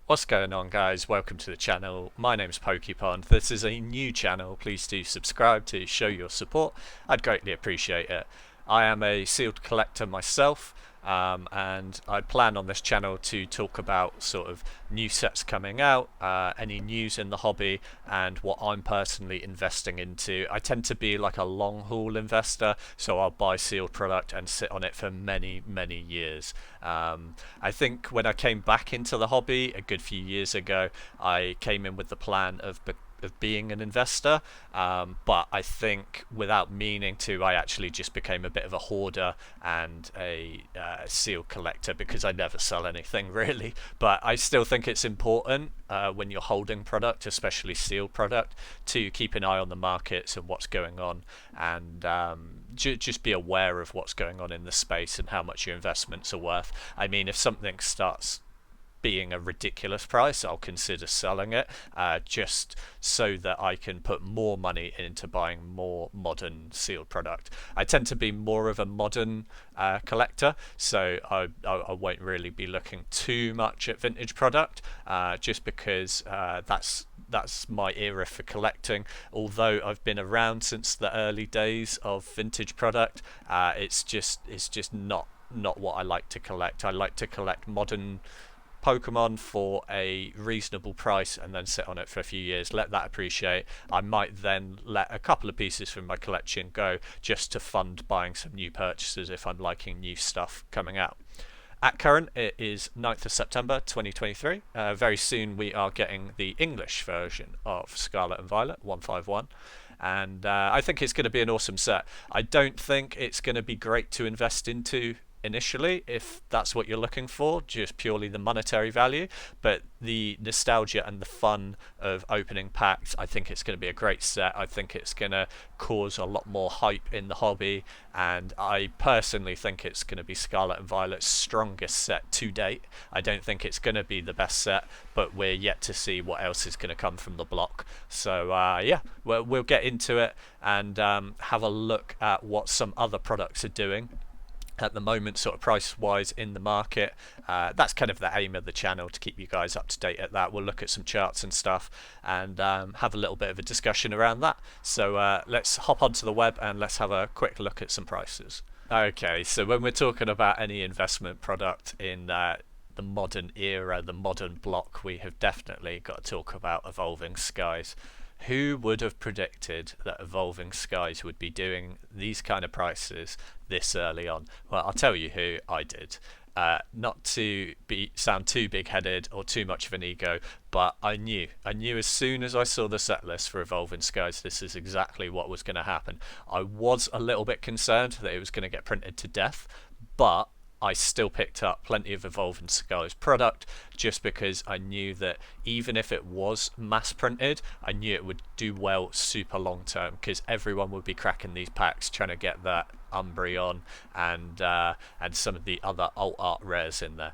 What's going on, guys? Welcome to the channel. My name's PokePond. This is a new channel. Please do subscribe to show your support. I'd greatly appreciate it. I am a sealed collector myself, and I plan on this channel to talk about sort of new sets coming out, any news in the hobby, and what I'm personally investing into. I tend to be like a long haul investor, so I'll buy sealed product and sit on it for many, many years. I think when I came back into the hobby a good few years ago, I came in with the plan of being an investor, but I think without meaning to, I actually just became a bit of a hoarder and a seal collector because I never sell anything really. But I still think it's important when you're holding product, especially sealed product, to keep an eye on the markets and what's going on, and just be aware of what's going on in the space and how much your investments are worth. I mean, if something starts being a ridiculous price, I'll consider selling it, just so that I can put more money into buying more modern sealed product. I tend to be more of a modern collector, so I won't really be looking too much at vintage product, just because that's my era for collecting. Although I've been around since the early days of vintage product, it's just not what I like to collect. I like to collect modern Pokemon for a reasonable price and then sit on it for a few years, let that appreciate. I might then let a couple of pieces from my collection go just to fund buying some new purchases if I'm liking new stuff coming out. At current, it is 9th of September 2023. Very soon we are getting the English version of Scarlet and Violet 151. And I think it's going to be an awesome set. I don't think it's going to be great to invest into initially if that's what you're looking for, just purely the monetary value, but the nostalgia and the fun of opening packs, I think it's going to be a great set. I think it's going to cause a lot more hype in the hobby, and I personally think it's going to be Scarlet and Violet's strongest set to date. I don't think it's going to be the best set, but we're yet to see what else is going to come from the block. So yeah, we'll get into it and have a look at what some other products are doing at the moment, sort of price wise in the market. That's kind of the aim of the channel, to keep you guys up to date at that. We'll look at some charts and stuff and have a little bit of a discussion around that. So let's hop onto the web and let's have a quick look at some prices. Okay, so when we're talking about any investment product in the modern era, the modern block, we have definitely got to talk about Evolving Skies. Who would have predicted that Evolving Skies would be doing these kind of prices this early on? Well, I'll tell you who. I did. Not to sound too big-headed or too much of an ego, but I knew as soon as I saw the set list for Evolving Skies, this is exactly what was going to happen. I was a little bit concerned that it was going to get printed to death, but I still picked up plenty of Evolving Skies product just because I knew that even if it was mass printed, I knew it would do well super long term, because everyone would be cracking these packs trying to get that Umbreon and some of the other alt art rares in there.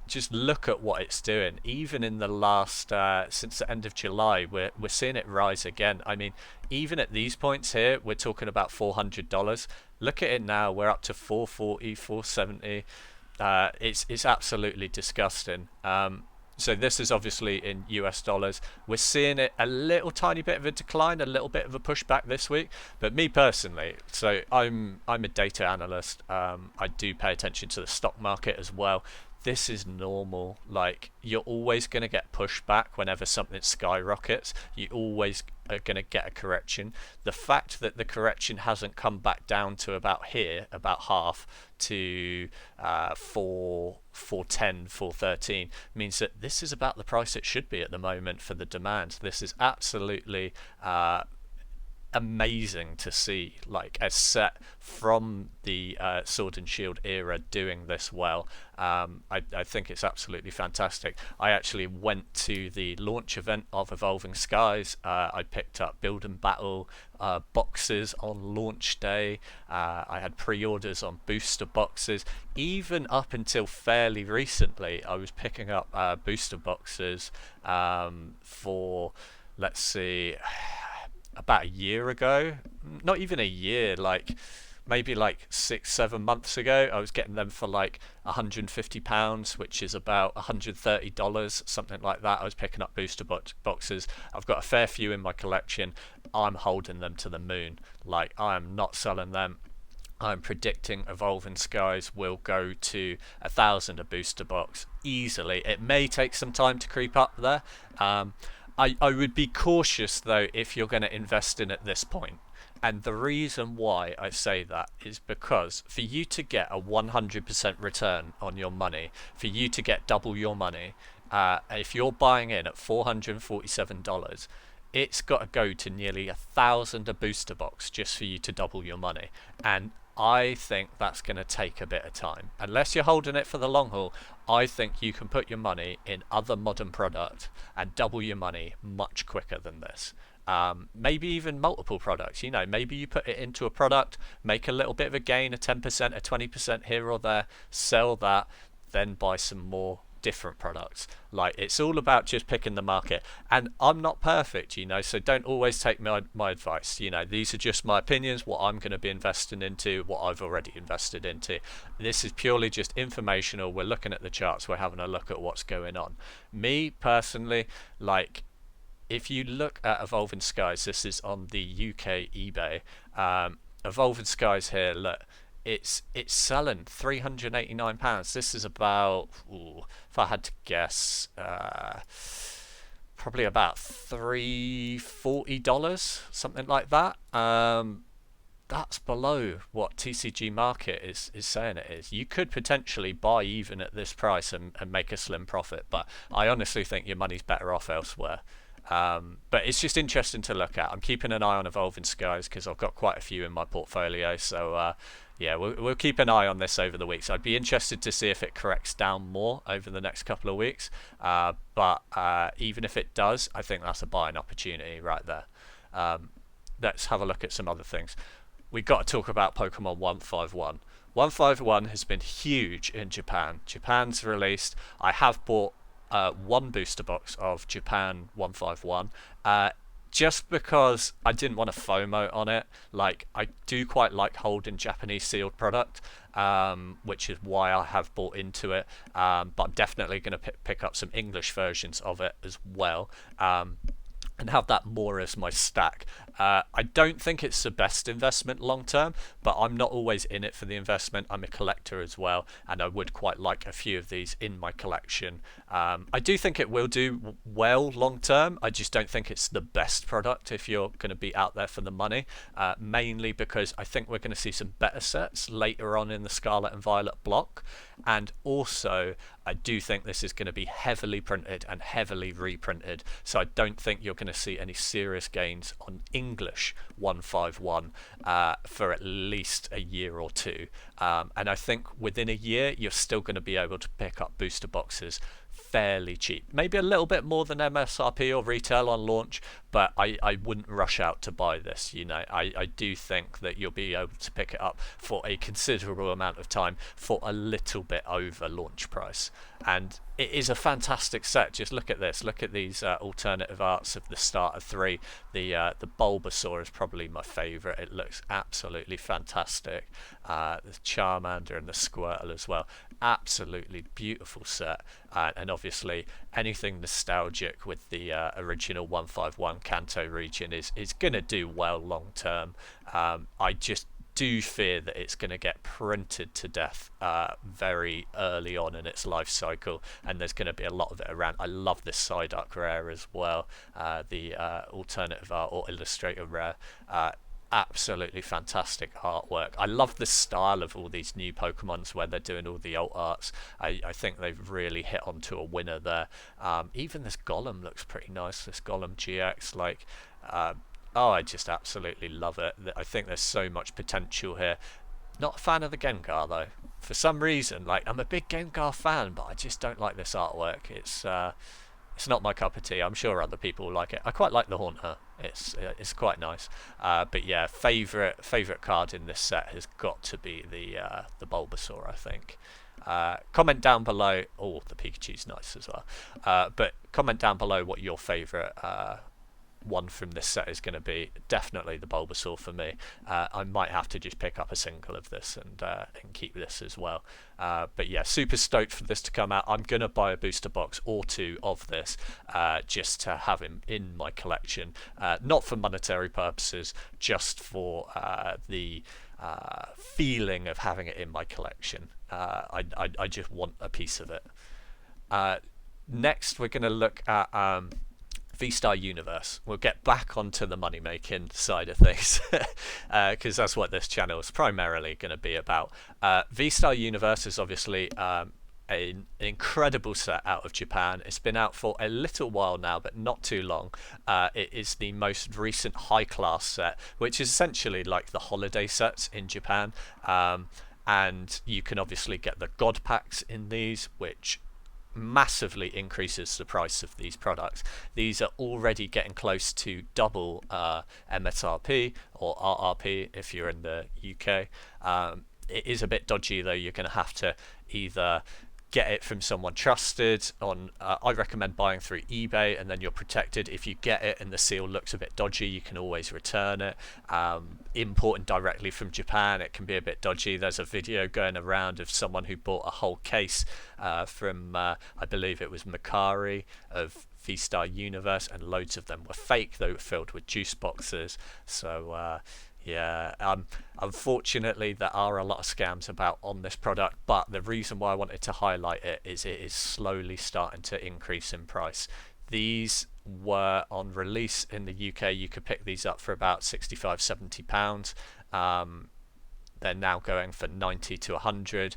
Just look at what it's doing. Even in the last since the end of July, we're seeing it rise again. I mean, even at these points here, we're talking about $400. Look at it now, we're up to 440, 470. It's absolutely disgusting. So this is obviously in US dollars. We're seeing it a little tiny bit of a decline, a little bit of a pushback this week. But me personally, so I'm a data analyst. I do pay attention to the stock market as well. This is normal. Like, you're always going to get pushback whenever something skyrockets. You always are going to get a correction. The fact that the correction hasn't come back down to about here, about half, to 410, 413, means that this is about the price it should be at the moment for the demand. This is absolutely amazing to see, like a set from the Sword and Shield era doing this well. I think it's absolutely fantastic. I actually went to the launch event of Evolving Skies. I picked up Build and Battle boxes on launch day. I had pre-orders on booster boxes. Even up until fairly recently, I was picking up booster boxes for, let's see, about a year ago. Not even a year, like maybe like 6, 7 months ago, I was getting them for like £150, which is about $130, something like that. I was picking up booster boxes. I've got a fair few in my collection. I'm holding them to the moon. Like, I am not selling them. I'm predicting Evolving Skies will go to 1,000 a booster box easily. It may take some time to creep up there. I would be cautious though if you're going to invest in at this point. And the reason why I say that is because for you to get a 100% return on your money, for you to get double your money, if you're buying in at $447, it's got to go to nearly 1,000 a booster box just for you to double your money. And I think that's going to take a bit of time. Unless you're holding it for the long haul, I think you can put your money in other modern product and double your money much quicker than this. Maybe even multiple products. You know, maybe you put it into a product, make a little bit of a gain, a 10%, a 20% here or there, sell that, then buy some more different products. Like, it's all about just picking the market. And I'm not perfect, you know, so don't always take my advice. You know, these are just my opinions, what I'm going to be investing into, what I've already invested into. This is purely just informational. We're looking at the charts, we're having a look at what's going on. Me personally, like, if you look at Evolving Skies, this is on the UK eBay. Evolving Skies here, look, it's selling £389. This is about, if I had to guess, probably about $340, something like that. That's below what TCG Market is saying it is. You could potentially buy even at this price and make a slim profit, but I honestly think your money's better off elsewhere. But it's just interesting to look at. I'm keeping an eye on Evolving Skies because I've got quite a few in my portfolio. So yeah, we'll keep an eye on this over the weeks. I'd be interested to see if it corrects down more over the next couple of weeks. But even if it does, I think that's a buying opportunity right there. Let's have a look at some other things. We've got to talk about Pokemon 151. 151 has been huge in Japan. Japan's released. I have bought one booster box of Japan 151 just because I didn't want to FOMO on it. Like, I do quite like holding Japanese sealed product, which is why I have bought into it, but I'm definitely going to pick up some English versions of it as well, and have that more as my stack. I don't think it's the best investment long term, but I'm not always in it for the investment. I'm a collector as well, and I would quite like a few of these in my collection. I do think it will do well long term. I just don't think it's the best product if you're going to be out there for the money, mainly because I think we're going to see some better sets later on in the Scarlet and Violet block, and also I do think this is going to be heavily printed and heavily reprinted, so I don't think you're going to see any serious gains on English 151 for at least a year or two, and I think within a year you're still going to be able to pick up booster boxes fairly cheap, maybe a little bit more than MSRP or retail on launch, but I wouldn't rush out to buy this. You know, I do think that you'll be able to pick it up for a considerable amount of time for a little bit over launch price, and it is a fantastic set. Just look at this, look at these alternative arts of the starter 3. The Bulbasaur is probably my favourite. It looks absolutely fantastic. The Charmander and the Squirtle as well, absolutely beautiful set, and obviously anything nostalgic with the original 151 Kanto region is going to do well long term. I just do fear that it's going to get printed to death very early on in its life cycle, and there's going to be a lot of it around. I love this Psyduck rare as well, the alternative art or illustrator rare. Absolutely fantastic artwork. I love the style of all these new Pokemons where they're doing all the alt arts. I think they've really hit onto a winner there. Even this Golem looks pretty nice, this Golem GX. Like, oh, I just absolutely love it. I think there's so much potential here. Not a fan of the Gengar though. For some reason, like, I'm a big Gengar fan, but I just don't like this artwork. It's not my cup of tea. I'm sure other people like it. I quite like the Haunter. It's quite nice. But yeah, favorite card in this set has got to be the Bulbasaur, I think. Comment down below. Oh, the Pikachu's nice as well. But comment down below what your favorite one from this set is going to be definitely the Bulbasaur for me. I might have to just pick up a single of this and keep this as well. But yeah, super stoked for this to come out. I'm going to buy a booster box or two of this just to have him in my collection, not for monetary purposes, just for the feeling of having it in my collection. I just want a piece of it. Next, we're going to look at VStar Universe. We'll get back onto the money making side of things because that's what this channel is primarily going to be about. VStar Universe is obviously an incredible set out of Japan. It's been out for a little while now, but not too long. It is the most recent high class set, which is essentially like the holiday sets in Japan. And you can obviously get the God packs in these, which massively increases the price of these products. These are already getting close to double MSRP or RRP if you're in the UK. It is a bit dodgy though. You're going to have to either get it from someone trusted on I recommend buying through eBay, and then you're protected. If you get it and the seal looks a bit dodgy, you can always return it. Importing directly from Japan, it can be a bit dodgy. There's a video going around of someone who bought a whole case from I believe it was Macari of VStar Universe, and loads of them were fake. They were filled with juice boxes. So yeah, unfortunately there are a lot of scams about on this product, but the reason why I wanted to highlight it is slowly starting to increase in price. These were on release in the UK. You could pick these up for about £65-70. They're now going for 90 to 100.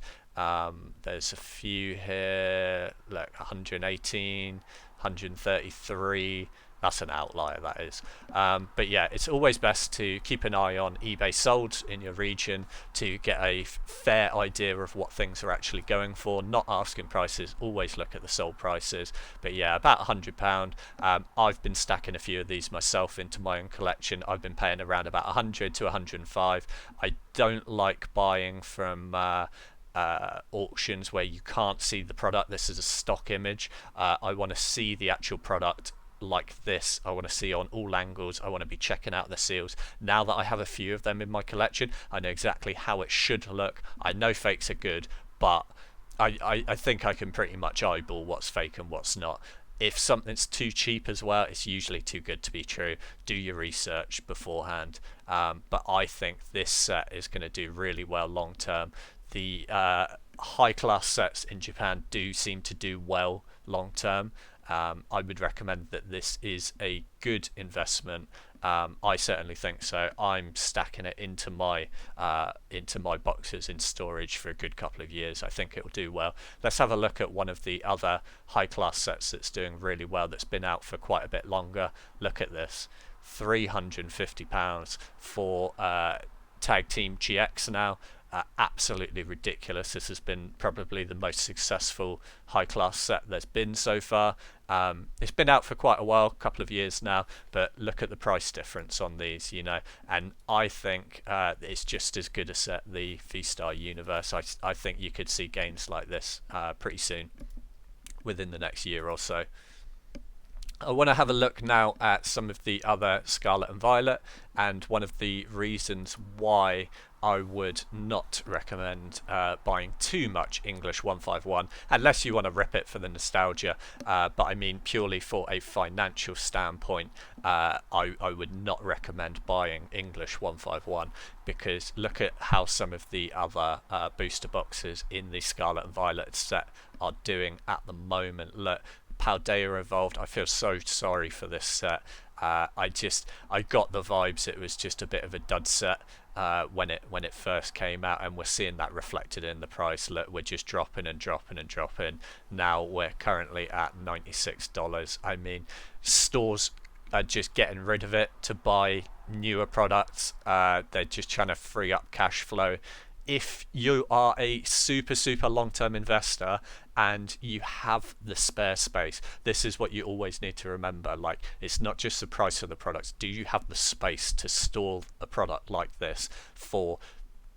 There's a few here, like 118, 133. That's an outlier, that is. But yeah, it's always best to keep an eye on eBay sold in your region to get a fair idea of what things are actually going for. Not asking prices, always look at the sold prices. But yeah, about £100. I've been stacking a few of these myself into my own collection. I've been paying around about 100 to 105. I don't like buying from auctions where you can't see the product. This is a stock image. I want to see the actual product like this. I want to see on all angles. I want to be checking out the seals. Now that I have a few of them in my collection, I know exactly how it should look. I know fakes are good, but I think I can pretty much eyeball what's fake and what's not. If something's too cheap as well, it's usually too good to be true. Do your research beforehand. But I think this set is going to do really well long term. The high class sets in Japan do seem to do well long term. I would recommend that this is a good investment. I certainly think so. I'm stacking it into my boxes in storage for a good couple of years. I think it will do well. Let's have a look at one of the other high class sets that's doing really well, that's been out for quite a bit longer. Look at this, £350 for Tag Team GX now. Absolutely ridiculous. This has been probably the most successful high class set there's been so far. It's been out for quite a while, a couple of years now, but look at the price difference on these, you know, and I think it's just as good a set, the VStar Universe. I think you could see games like this pretty soon, within the next year or so. I want to have a look now at some of the other Scarlet and Violet, and one of the reasons why I would not recommend buying too much English 151 unless you want to rip it for the nostalgia, but I mean purely for a financial standpoint. I would not recommend buying English 151, because look at how some of the other booster boxes in the Scarlet and Violet set are doing at the moment. Look, Paldea Evolved. I feel so sorry for this set. I got the vibes it was just a bit of a dud set when it first came out, and we're seeing that reflected in the price. Look, we're just dropping and dropping and dropping. Now we're currently at $96. I mean, stores are just getting rid of it to buy newer products. They're just trying to free up cash flow. If you are a super long-term investor and you have the spare space, this is what you always need to remember. Like, it's not just the price of the products. Do you have the space to store a product like this for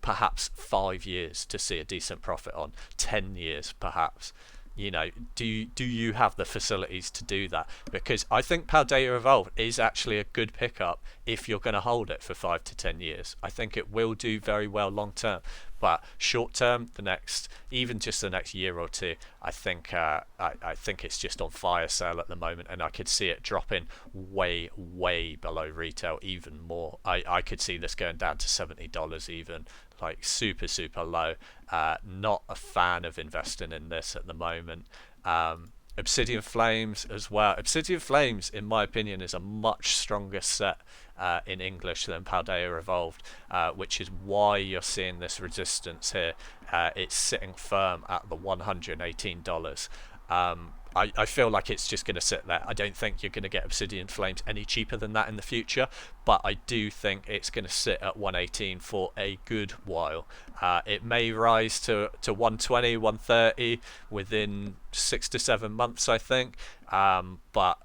perhaps 5 years to see a decent profit on, 10 years perhaps? you know, do you have the facilities to do that? Because I think Paldea Evolved is actually a good pickup if you're going to hold it for 5 to 10 years. I think it will do very well long term, but short term, even just the next year or two, I think it's just on fire sale at the moment, and I could see it dropping way below retail even more. I could see this going down to $70 even, like super low. Not a fan of investing in this at the moment. Obsidian Flames as well. Obsidian Flames, in my opinion, is a much stronger set in English than Paldea Evolved, which is why you're seeing this resistance here. It's sitting firm at the $118. I feel like it's just going to sit there. I don't think you're going to get Obsidian Flames any cheaper than that in the future, but I do think it's going to sit at 118 for a good while. It may rise to 120, 130 within 6 to 7 months, I think, but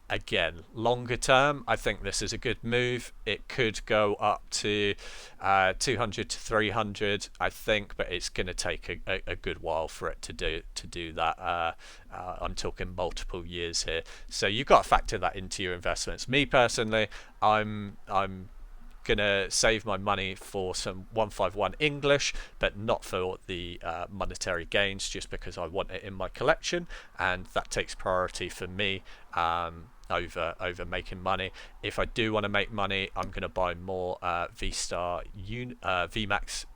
again, longer term, I think this is a good move. It could go up to 200 to 300, I think, but it's going to take a good while for it to do that. I'm talking multiple years here, so you've got to factor that into your investments. Me personally, I'm gonna save my money for some 151 English, but not for the monetary gains, just because I want it in my collection, and that takes priority for me over making money. If I do want to make money, I'm gonna buy more VStar Universe,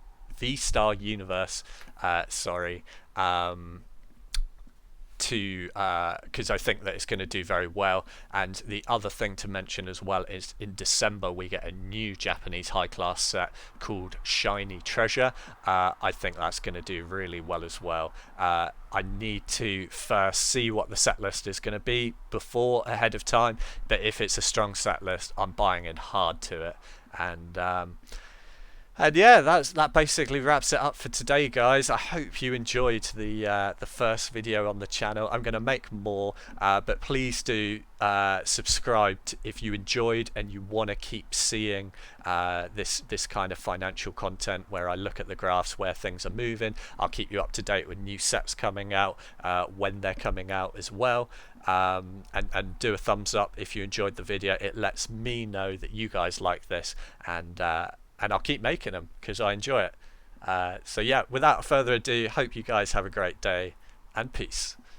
because I think that it's going to do very well. And the other thing to mention as well is in December we get a new Japanese high class set called Shiny Treasure. I think that's going to do really well as well. I need to first see what the set list is going to be ahead of time, but if it's a strong set list, I'm buying in hard to it. And yeah, that basically wraps it up for today, guys. I hope you enjoyed the first video on the channel. I'm going to make more, but please do subscribe if you enjoyed and you want to keep seeing this kind of financial content where I look at the graphs where things are moving. I'll keep you up to date with new sets coming out, when they're coming out as well. And do a thumbs up if you enjoyed the video. It lets me know that you guys like this, and I'll keep making them because I enjoy it. So yeah, without further ado, hope you guys have a great day, and peace.